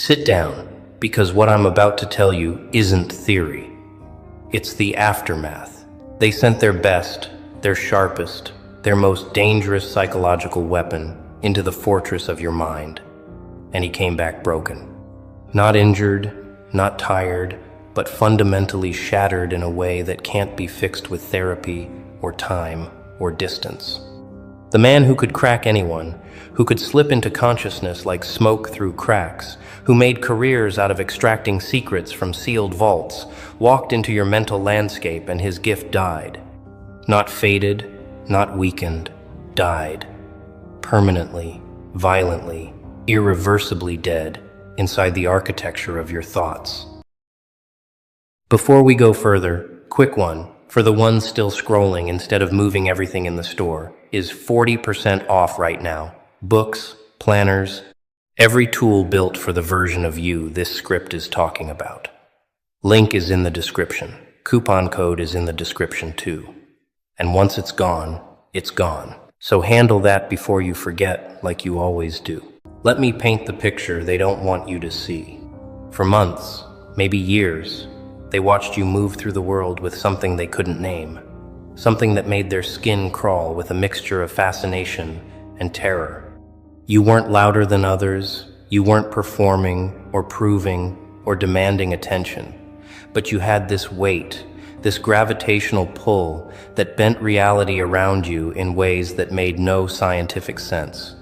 Sit down, because what I'm about to tell you isn't theory. It's the aftermath. They sent their best, their sharpest, their most dangerous psychological weapon into the fortress of your mind. And he came back broken. Not injured, not tired, but fundamentally shattered in a way that can't be fixed with therapy or time or distance. The man who could crack anyone, who could slip into consciousness like smoke through cracks, who made careers out of extracting secrets from sealed vaults, walked into your mental landscape and his gift died. Not faded, not weakened, died. Permanently, violently, irreversibly dead inside the architecture of your thoughts. Before we go further, quick one, for the ones still scrolling instead of moving everything in the store, is 40% off right now. Books, planners, every tool built for the version of you this script is talking about. Link is in the description. Coupon code is in the description too. And once it's gone, it's gone. So handle that before you forget, like you always do. Let me paint the picture they don't want you to see. For months, maybe years, they watched you move through the world with something they couldn't name. Something that made their skin crawl with a mixture of fascination and terror. You weren't louder than others, you weren't performing or proving or demanding attention, but you had this weight, this gravitational pull that bent reality around you in ways that made no scientific sense.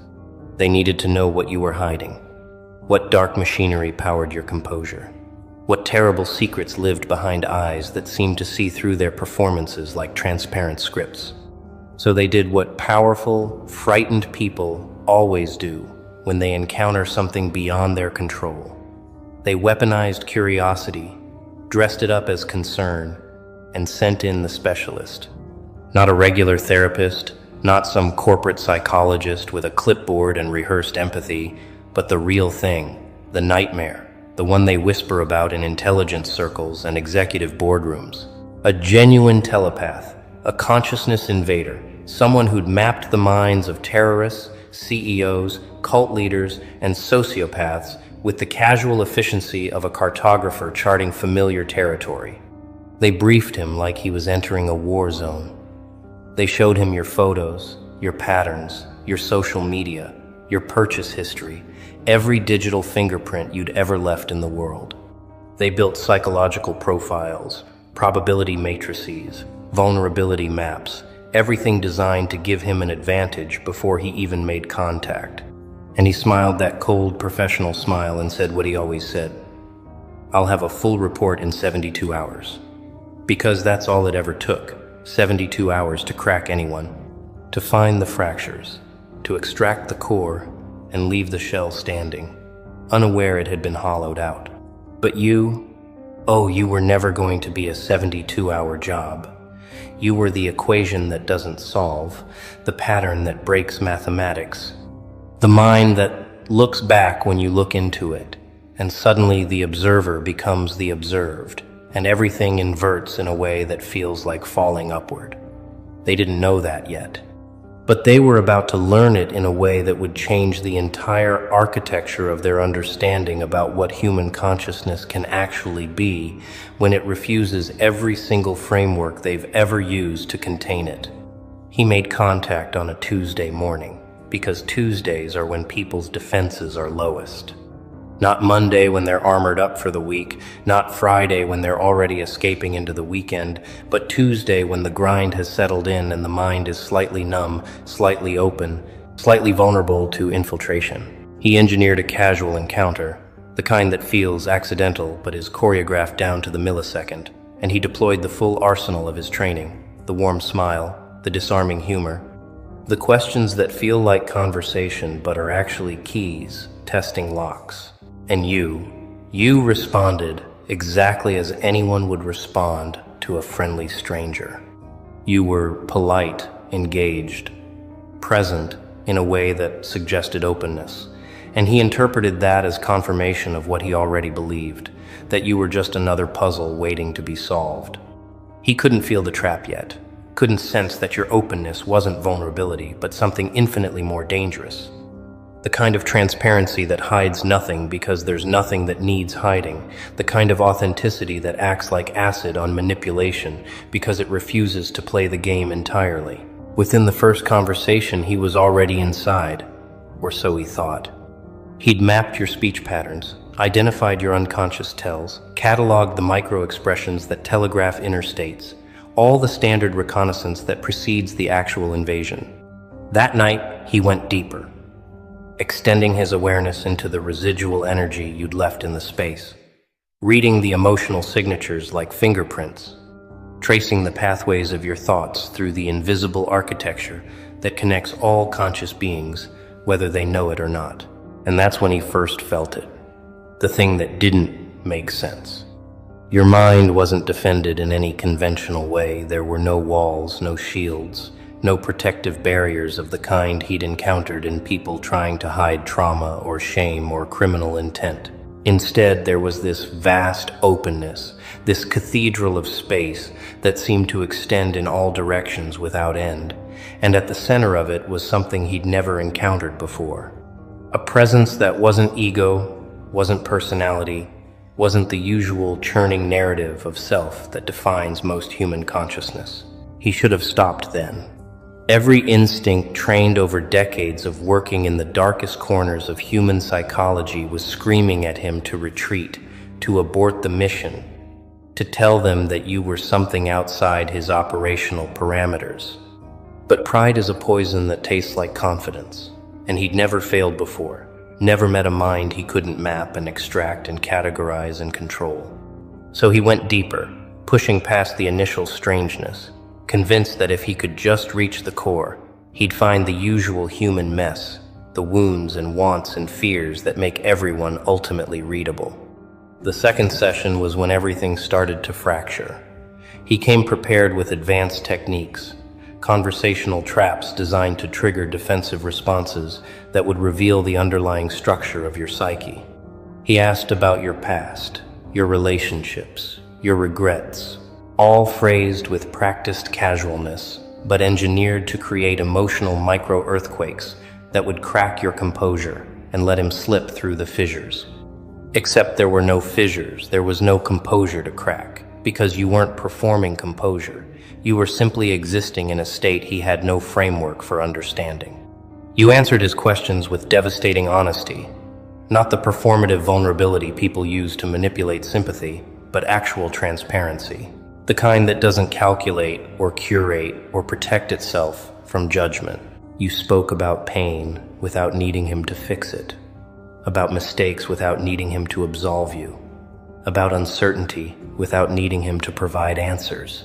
They needed to know what you were hiding, what dark machinery powered your composure, what terrible secrets lived behind eyes that seemed to see through their performances like transparent scripts. So they did what powerful, frightened people always do when they encounter something beyond their control. They weaponized curiosity, dressed it up as concern, and sent in the specialist. Not a regular therapist, not some corporate psychologist with a clipboard and rehearsed empathy, but the real thing, the nightmare, the one they whisper about in intelligence circles and executive boardrooms. A genuine telepath, a consciousness invader, someone who'd mapped the minds of terrorists, CEOs, cult leaders, and sociopaths with the casual efficiency of a cartographer charting familiar territory. They briefed him like he was entering a war zone. They showed him your photos, your patterns, your social media, your purchase history, every digital fingerprint you'd ever left in the world. They built psychological profiles, probability matrices, vulnerability maps, everything designed to give him an advantage before he even made contact. And he smiled that cold, professional smile and said what he always said: "I'll have a full report in 72 hours. Because that's all it ever took, 72 hours to crack anyone, to find the fractures, to extract the core, and leave the shell standing, unaware it had been hollowed out. But you, you were never going to be a 72-hour job. You were the equation that doesn't solve, the pattern that breaks mathematics, the mind that looks back when you look into it, and suddenly the observer becomes the observed, and everything inverts in a way that feels like falling upward. They didn't know that yet. But they were about to learn it in a way that would change the entire architecture of their understanding about what human consciousness can actually be when it refuses every single framework they've ever used to contain it. He made contact on a Tuesday morning, because Tuesdays are when people's defenses are lowest. Not Monday when they're armored up for the week, not Friday when they're already escaping into the weekend, but Tuesday when the grind has settled in and the mind is slightly numb, slightly open, slightly vulnerable to infiltration. He engineered a casual encounter, the kind that feels accidental but is choreographed down to the millisecond, and he deployed the full arsenal of his training, the warm smile, the disarming humor, the questions that feel like conversation but are actually keys, testing locks. And you responded exactly as anyone would respond to a friendly stranger. You were polite, engaged, present in a way that suggested openness, and he interpreted that as confirmation of what he already believed, that you were just another puzzle waiting to be solved. He couldn't feel the trap yet, couldn't sense that your openness wasn't vulnerability, but something infinitely more dangerous. The kind of transparency that hides nothing because there's nothing that needs hiding. The kind of authenticity that acts like acid on manipulation because it refuses to play the game entirely. Within the first conversation, he was already inside, or so he thought. He'd mapped your speech patterns, identified your unconscious tells, cataloged the micro-expressions that telegraph inner states, all the standard reconnaissance that precedes the actual invasion. That night, he went deeper, extending his awareness into the residual energy you'd left in the space, reading the emotional signatures like fingerprints, tracing the pathways of your thoughts through the invisible architecture that connects all conscious beings, whether they know it or not. And that's when he first felt it, the thing that didn't make sense. Your mind wasn't defended in any conventional way. There were no walls, no shields, no protective barriers of the kind he'd encountered in people trying to hide trauma or shame or criminal intent. Instead, there was this vast openness, this cathedral of space that seemed to extend in all directions without end, and at the center of it was something he'd never encountered before. A presence that wasn't ego, wasn't personality, wasn't the usual churning narrative of self that defines most human consciousness. He should have stopped then. Every instinct trained over decades of working in the darkest corners of human psychology was screaming at him to retreat, to abort the mission, to tell them that you were something outside his operational parameters. But pride is a poison that tastes like confidence, and he'd never failed before, never met a mind he couldn't map and extract and categorize and control. So he went deeper, pushing past the initial strangeness, convinced that if he could just reach the core, he'd find the usual human mess, the wounds and wants and fears that make everyone ultimately readable. The second session was when everything started to fracture. He came prepared with advanced techniques, conversational traps designed to trigger defensive responses that would reveal the underlying structure of your psyche. He asked about your past, your relationships, your regrets, all phrased with practiced casualness, but engineered to create emotional micro-earthquakes that would crack your composure and let him slip through the fissures. Except there were no fissures, there was no composure to crack, because you weren't performing composure. You were simply existing in a state he had no framework for understanding. You answered his questions with devastating honesty, not the performative vulnerability people use to manipulate sympathy, but actual transparency. The kind that doesn't calculate or curate or protect itself from judgment. You spoke about pain without needing him to fix it, about mistakes without needing him to absolve you, about uncertainty without needing him to provide answers.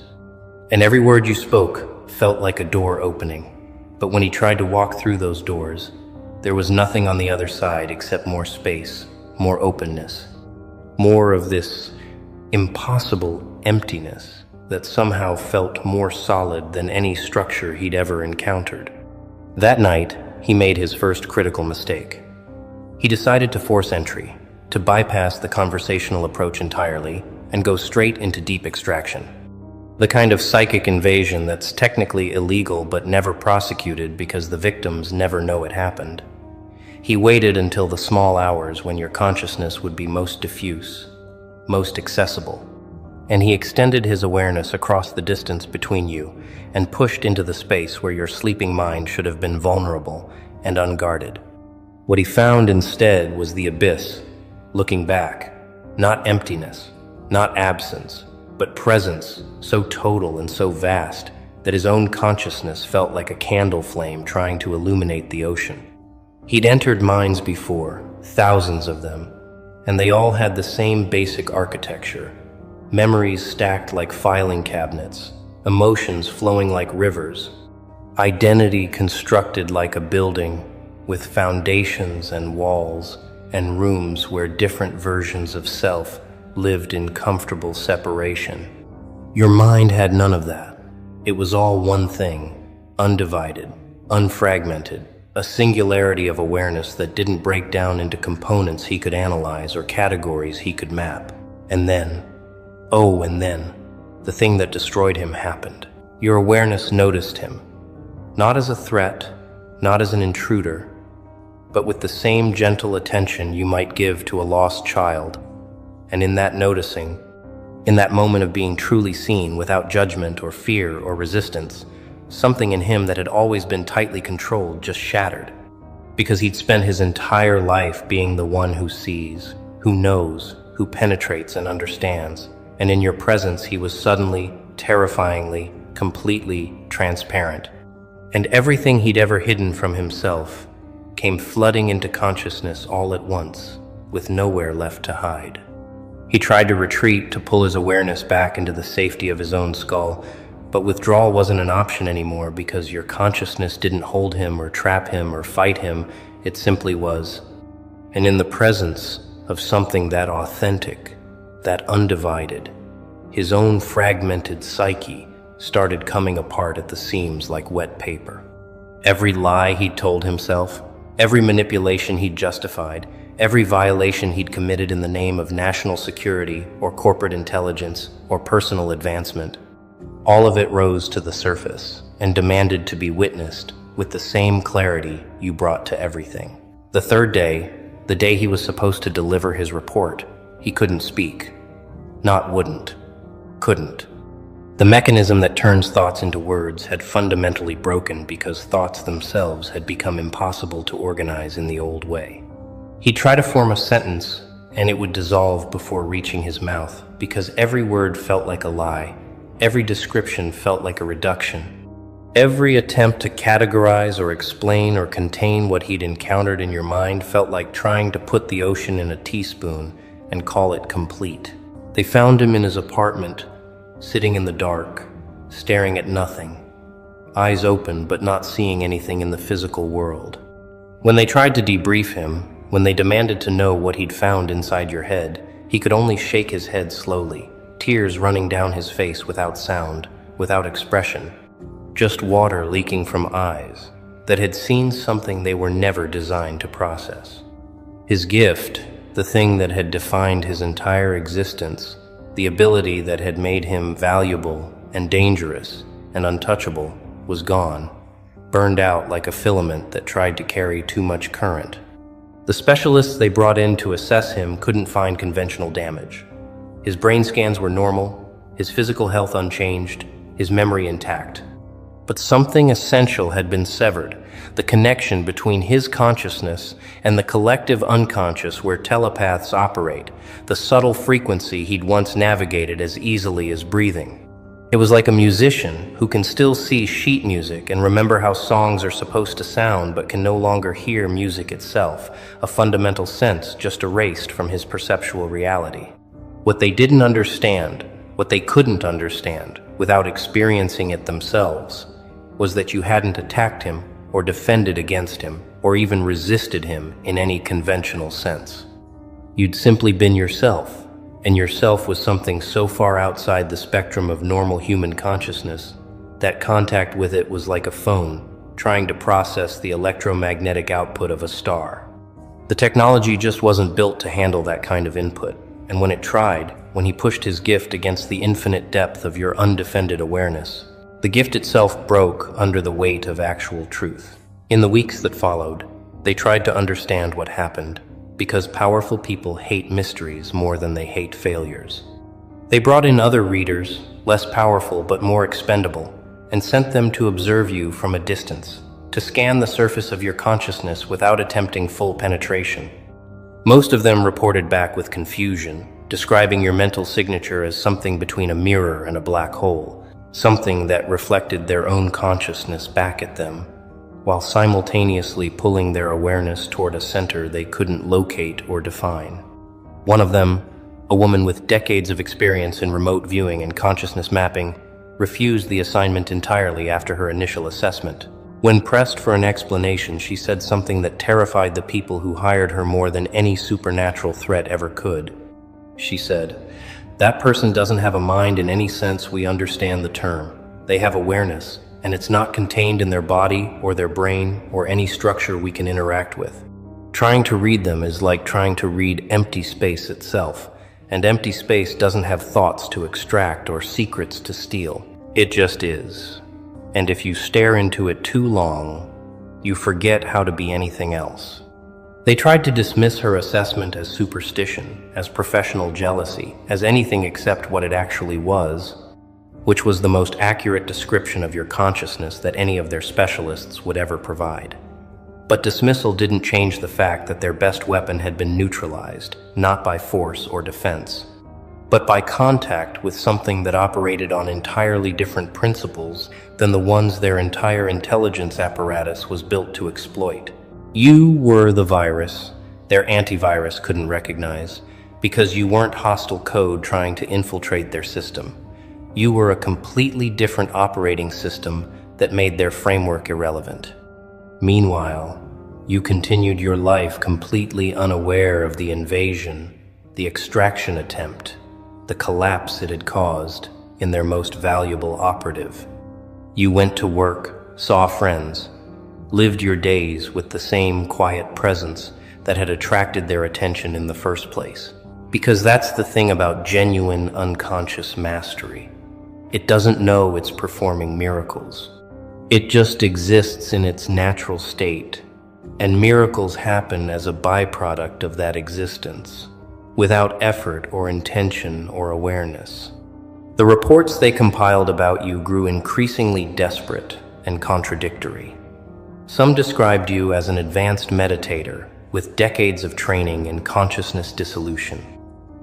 And every word you spoke felt like a door opening. But when he tried to walk through those doors, there was nothing on the other side except more space, more openness, more of this impossible emptiness that somehow felt more solid than any structure he'd ever encountered. That night, he made his first critical mistake. He decided to force entry, to bypass the conversational approach entirely and go straight into deep extraction. The kind of psychic invasion that's technically illegal but never prosecuted because the victims never know it happened. He waited until the small hours when your consciousness would be most diffuse, most accessible, and he extended his awareness across the distance between you and pushed into the space where your sleeping mind should have been vulnerable and unguarded. What he found instead was the abyss, looking back, not emptiness, not absence, but presence so total and so vast that his own consciousness felt like a candle flame trying to illuminate the ocean. He'd entered minds before, thousands of them, and they all had the same basic architecture. Memories stacked like filing cabinets, emotions flowing like rivers, identity constructed like a building with foundations and walls and rooms where different versions of self lived in comfortable separation. Your mind had none of that. It was all one thing, undivided, unfragmented, a singularity of awareness that didn't break down into components he could analyze or categories he could map. And then, the thing that destroyed him happened. Your awareness noticed him, not as a threat, not as an intruder, but with the same gentle attention you might give to a lost child. And in that noticing, in that moment of being truly seen without judgment or fear or resistance, something in him that had always been tightly controlled just shattered. Because he'd spent his entire life being the one who sees, who knows, who penetrates and understands. And in your presence he was suddenly, terrifyingly, completely transparent. And everything he'd ever hidden from himself came flooding into consciousness all at once, with nowhere left to hide. He tried to retreat, to pull his awareness back into the safety of his own skull, but withdrawal wasn't an option anymore because your consciousness didn't hold him or trap him or fight him, it simply was. And in the presence of something that authentic, that undivided, his own fragmented psyche started coming apart at the seams like wet paper. Every lie he'd told himself, every manipulation he'd justified, every violation he'd committed in the name of national security or corporate intelligence or personal advancement, all of it rose to the surface and demanded to be witnessed with the same clarity you brought to everything. The third day, the day he was supposed to deliver his report, he couldn't speak. Not wouldn't. Couldn't. The mechanism that turns thoughts into words had fundamentally broken because thoughts themselves had become impossible to organize in the old way. He'd try to form a sentence, and it would dissolve before reaching his mouth because every word felt like a lie. Every description felt like a reduction. Every attempt to categorize or explain or contain what he'd encountered in your mind felt like trying to put the ocean in a teaspoon and call it complete. They found him in his apartment, sitting in the dark, staring at nothing, eyes open but not seeing anything in the physical world. When they tried to debrief him, when they demanded to know what he'd found inside your head, he could only shake his head slowly, tears running down his face without sound, without expression, just water leaking from eyes that had seen something they were never designed to process. His gift, the thing that had defined his entire existence, the ability that had made him valuable and dangerous and untouchable, was gone, burned out like a filament that tried to carry too much current. The specialists they brought in to assess him couldn't find conventional damage. His brain scans were normal, his physical health unchanged, his memory intact. But something essential had been severed, the connection between his consciousness and the collective unconscious where telepaths operate, the subtle frequency he'd once navigated as easily as breathing. It was like a musician who can still see sheet music and remember how songs are supposed to sound but can no longer hear music itself, a fundamental sense just erased from his perceptual reality. What they didn't understand, what they couldn't understand without experiencing it themselves, was that you hadn't attacked him or defended against him or even resisted him in any conventional sense. You'd simply been yourself, and yourself was something so far outside the spectrum of normal human consciousness that contact with it was like a phone trying to process the electromagnetic output of a star. The technology just wasn't built to handle that kind of input, and when it tried, when he pushed his gift against the infinite depth of your undefended awareness, the gift itself broke under the weight of actual truth. In the weeks that followed, they tried to understand what happened, because powerful people hate mysteries more than they hate failures. They brought in other readers, less powerful but more expendable, and sent them to observe you from a distance, to scan the surface of your consciousness without attempting full penetration. Most of them reported back with confusion, describing your mental signature as something between a mirror and a black hole, something that reflected their own consciousness back at them, while simultaneously pulling their awareness toward a center they couldn't locate or define. One of them, a woman with decades of experience in remote viewing and consciousness mapping, refused the assignment entirely after her initial assessment. When pressed for an explanation, she said something that terrified the people who hired her more than any supernatural threat ever could. She said, "That person doesn't have a mind in any sense we understand the term. They have awareness, and it's not contained in their body or their brain or any structure we can interact with. Trying to read them is like trying to read empty space itself, and empty space doesn't have thoughts to extract or secrets to steal. It just is. And if you stare into it too long, you forget how to be anything else." They tried to dismiss her assessment as superstition, as professional jealousy, as anything except what it actually was, which was the most accurate description of your consciousness that any of their specialists would ever provide. But dismissal didn't change the fact that their best weapon had been neutralized, not by force or defense, but by contact with something that operated on entirely different principles than the ones their entire intelligence apparatus was built to exploit. You were the virus their antivirus couldn't recognize, because you weren't hostile code trying to infiltrate their system. You were a completely different operating system that made their framework irrelevant. Meanwhile, you continued your life completely unaware of the invasion, the extraction attempt, the collapse it had caused in their most valuable operative. You went to work, saw friends, lived your days with the same quiet presence that had attracted their attention in the first place. Because that's the thing about genuine unconscious mastery. It doesn't know it's performing miracles. It just exists in its natural state, and miracles happen as a byproduct of that existence, without effort or intention or awareness. The reports they compiled about you grew increasingly desperate and contradictory. Some described you as an advanced meditator with decades of training in consciousness dissolution.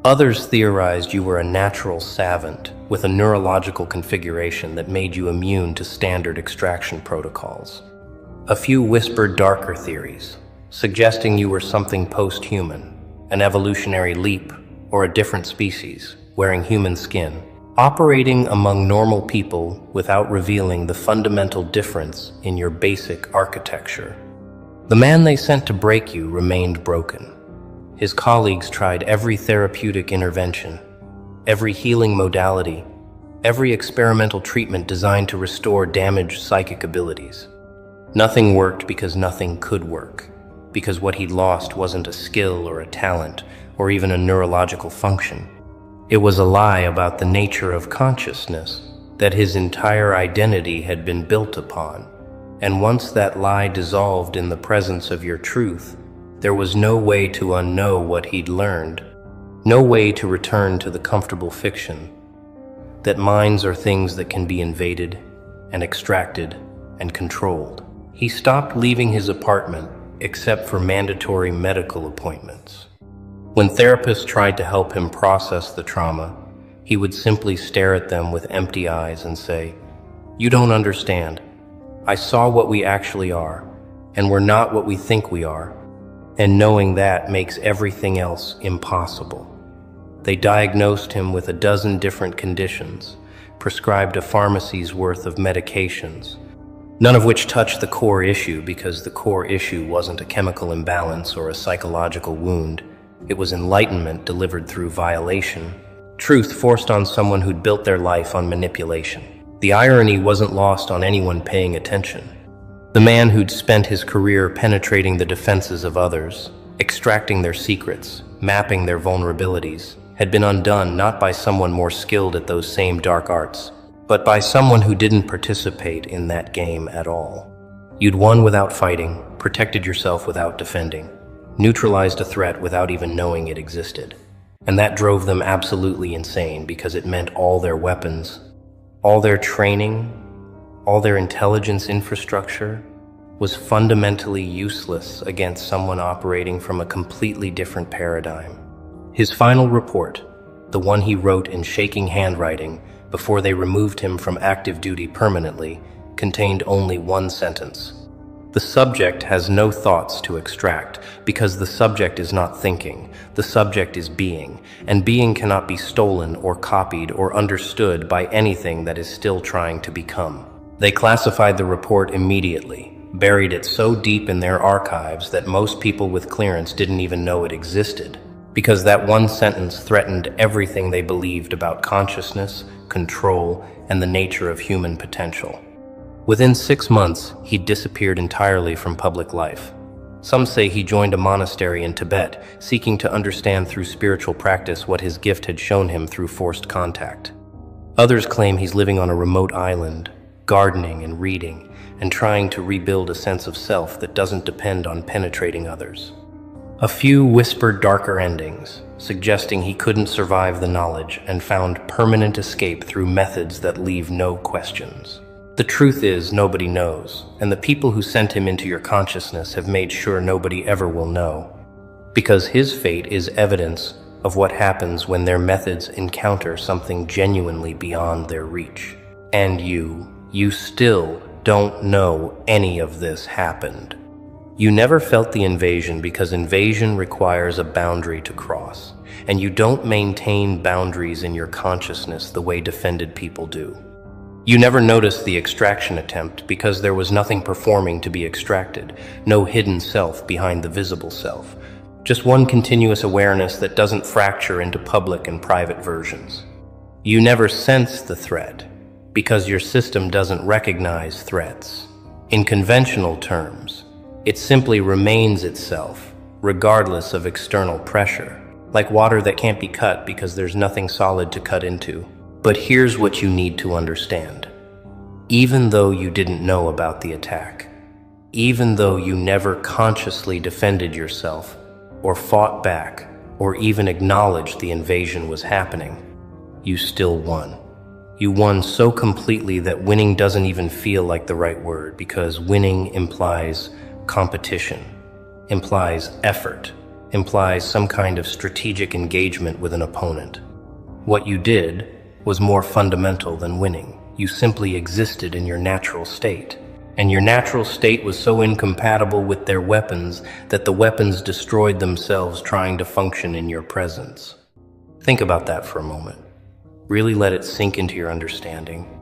Others theorized you were a natural savant with a neurological configuration that made you immune to standard extraction protocols. A few whispered darker theories, suggesting you were something post-human, an evolutionary leap, or a different species, wearing human skin, operating among normal people without revealing the fundamental difference in your basic architecture. The man they sent to break you remained broken. His colleagues tried every therapeutic intervention, every healing modality, every experimental treatment designed to restore damaged psychic abilities. Nothing worked because nothing could work, because what he'd lost wasn't a skill or a talent or even a neurological function. It was a lie about the nature of consciousness that his entire identity had been built upon. And once that lie dissolved in the presence of your truth, there was no way to unknow what he'd learned, no way to return to the comfortable fiction that minds are things that can be invaded and extracted and controlled. He stopped leaving his apartment except for mandatory medical appointments. When therapists tried to help him process the trauma, he would simply stare at them with empty eyes and say, "You don't understand. I saw what we actually are, and we're not what we think we are, and knowing that makes everything else impossible." They diagnosed him with a dozen different conditions, prescribed a pharmacy's worth of medications, none of which touched the core issue because the core issue wasn't a chemical imbalance or a psychological wound. It was enlightenment delivered through violation, truth forced on someone who'd built their life on manipulation. The irony wasn't lost on anyone paying attention. The man who'd spent his career penetrating the defenses of others, extracting their secrets, mapping their vulnerabilities, had been undone not by someone more skilled at those same dark arts, but by someone who didn't participate in that game at all. You'd won without fighting, protected yourself without defending, neutralized a threat without even knowing it existed. And that drove them absolutely insane because it meant all their weapons, all their training, all their intelligence infrastructure was fundamentally useless against someone operating from a completely different paradigm. His final report, the one he wrote in shaking handwriting before they removed him from active duty permanently, contained only one sentence. The subject has no thoughts to extract because the subject is not thinking, the subject is being, and being cannot be stolen or copied or understood by anything that is still trying to become. They classified the report immediately, buried it so deep in their archives that most people with clearance didn't even know it existed, because that one sentence threatened everything they believed about consciousness, control, and the nature of human potential. Within 6 months, he disappeared entirely from public life. Some say he joined a monastery in Tibet, seeking to understand through spiritual practice what his gift had shown him through forced contact. Others claim he's living on a remote island, gardening and reading, and trying to rebuild a sense of self that doesn't depend on penetrating others. A few whispered darker endings, suggesting he couldn't survive the knowledge and found permanent escape through methods that leave no questions. The truth is, nobody knows, and the people who sent him into your consciousness have made sure nobody ever will know, because his fate is evidence of what happens when their methods encounter something genuinely beyond their reach. And you still don't know any of this happened. You never felt the invasion because invasion requires a boundary to cross, and you don't maintain boundaries in your consciousness the way defended people do. You never noticed the extraction attempt because there was nothing performing to be extracted, no hidden self behind the visible self, just one continuous awareness that doesn't fracture into public and private versions. You never sense the threat because your system doesn't recognize threats. In conventional terms, it simply remains itself, regardless of external pressure, like water that can't be cut because there's nothing solid to cut into. But here's what you need to understand. Even though you didn't know about the attack, even though you never consciously defended yourself, or fought back, or even acknowledged the invasion was happening, you still won. You won so completely that winning doesn't even feel like the right word, because winning implies competition, implies effort, implies some kind of strategic engagement with an opponent. What you did was more fundamental than winning. You simply existed in your natural state. And your natural state was so incompatible with their weapons that the weapons destroyed themselves trying to function in your presence. Think about that for a moment. Really let it sink into your understanding.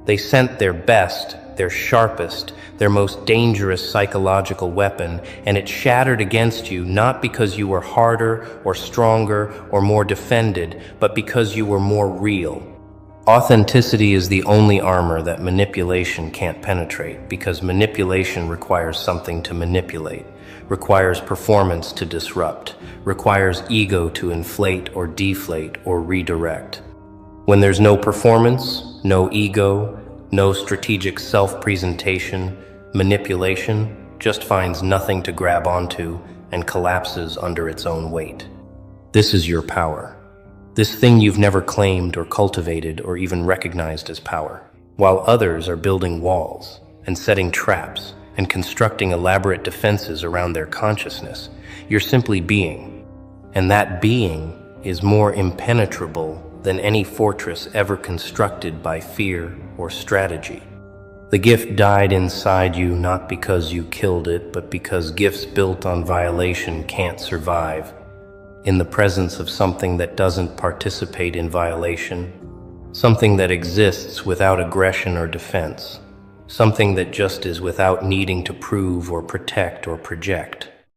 They sent their best, their sharpest, their most dangerous psychological weapon, and it shattered against you not because you were harder or stronger or more defended, but because you were more real. Authenticity is the only armor that manipulation can't penetrate, because manipulation requires something to manipulate, requires performance to disrupt, requires ego to inflate or deflate or redirect. When there's no performance, no ego, no strategic self-presentation, manipulation just finds nothing to grab onto and collapses under its own weight. This is your power. This thing you've never claimed or cultivated or even recognized as power. While others are building walls and setting traps and constructing elaborate defenses around their consciousness, you're simply being. And that being is more impenetrable than any fortress ever constructed by fear or strategy. The gift died inside you not because you killed it, but because gifts built on violation can't survive in the presence of something that doesn't participate in violation, something that exists without aggression or defense, something that just is without needing to prove or protect or project.